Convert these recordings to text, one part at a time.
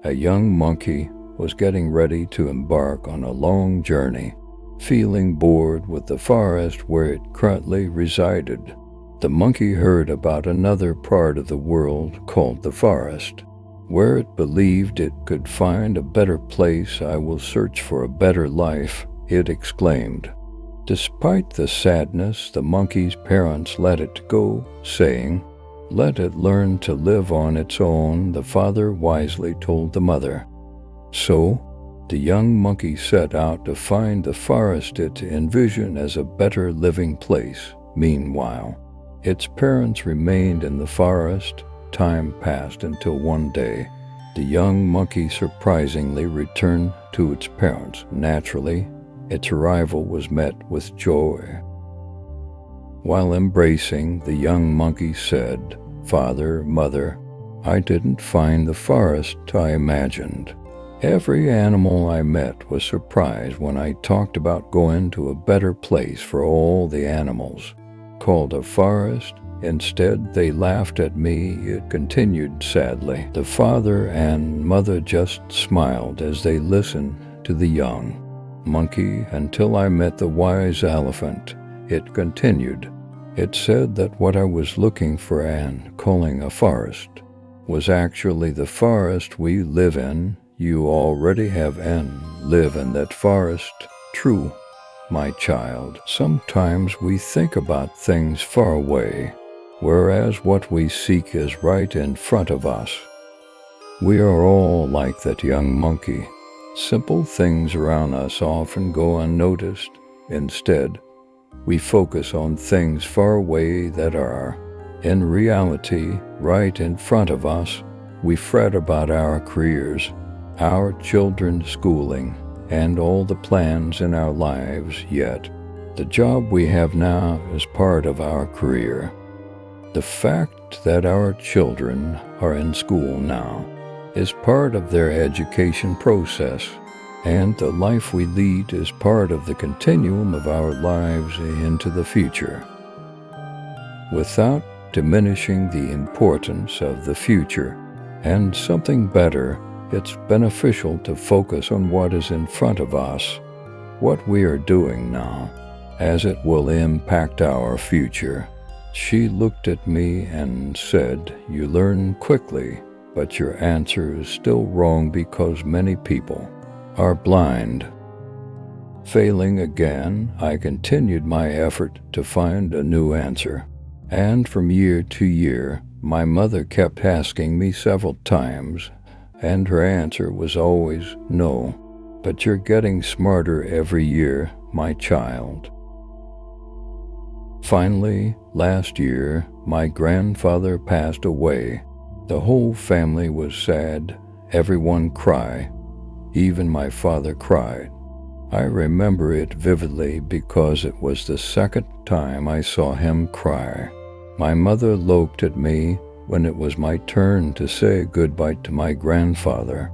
A young monkey was getting ready to embark on a long journey, feeling bored with the forest where it currently resided. The monkey heard about another part of the world called the forest, where it believed it could find a better place. "I will search for a better life," it exclaimed. Despite the sadness, the monkey's parents let it go, saying, "Let it learn to live on its own," the father wisely told the mother. So, the young monkey set out to find the forest it envisioned as a better living place. Meanwhile, its parents remained in the forest. Time passed until one day, the young monkey surprisingly returned to its parents. Naturally, its arrival was met with joy. While embracing, the young monkey said, "Father, Mother, I didn't find the forest I imagined. Every animal I met was surprised when I talked about going to a better place for all the animals, called a forest. Instead, they laughed at me," it continued sadly. The father and mother just smiled as they listened to the young monkey. "Until I met the wise elephant," it continued. "It said that what I was looking for and calling a forest was actually the forest we live in. You already have and live in that forest. True, my child. Sometimes we think about things far away, whereas what we seek is right in front of us. We are all like that young monkey. Simple things around us often go unnoticed. Instead, we focus on things far away that are, in reality, right in front of us. We fret about our careers, our children's schooling, and all the plans in our lives, yet the job we have now is part of our career. The fact that our children are in school now is part of their education process, and the life we lead is part of the continuum of our lives into the future. Without diminishing the importance of the future and something better, it's beneficial to focus on what is in front of us, what we are doing now, as it will impact our future. She looked at me and said, "You learn quickly, but your answer is still wrong because many people are blind." Failing again, I continued my effort to find a new answer. And from year to year, my mother kept asking me several times, and her answer was always no. "But you're getting smarter every year, my child." Finally, last year, my grandfather passed away. The whole family was sad. Everyone cried. Even my father cried. I remember it vividly because it was the second time I saw him cry. My mother looked at me when it was my turn to say goodbye to my grandfather.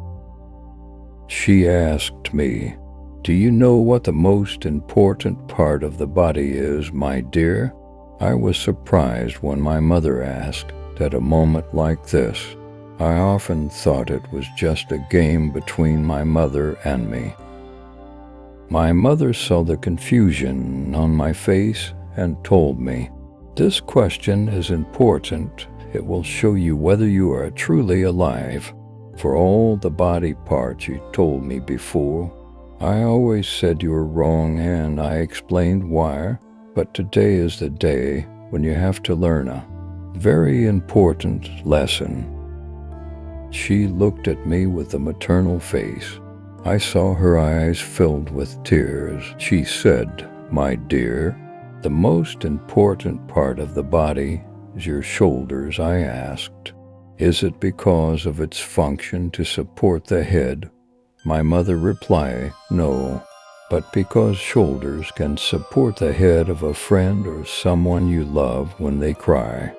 She asked me, "Do you know what the most important part of the body is, my dear?" I was surprised when my mother asked. At a moment like this, I often thought it was just a game between my mother and me. My mother saw the confusion on my face and told me, "This question is important. It will show you whether you are truly alive. For all the body parts you told me before, I always said you were wrong, and I explained why. But today is the day when you have to learn a very important lesson." She looked at me with a maternal face. I saw her eyes filled with tears. She said, "My dear, the most important part of the body is your shoulders." I asked, "Is it because of its function to support the head?" My mother replied, "No, but because shoulders can support the head of a friend or someone you love when they cry.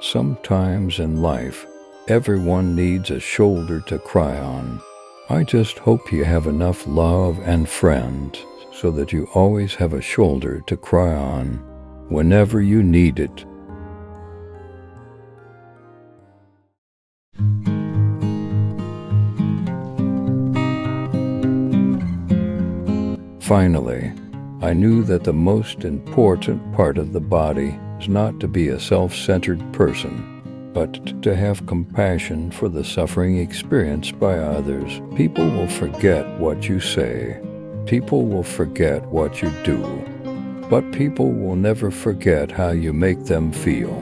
Sometimes in life, everyone needs a shoulder to cry on. I just hope you have enough love and friends so that you always have a shoulder to cry on whenever you need it." Finally, I knew that the most important part of the body is not to be a self-centered person, but to have compassion for the suffering experienced by others. People will forget what you say. People will forget what you do. But people will never forget how you make them feel.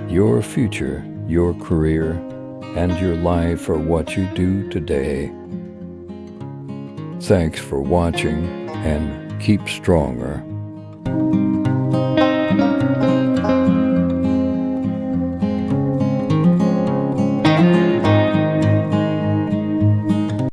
Your future, your career, and your life are what you do today. Thanks for watching, and keep stronger.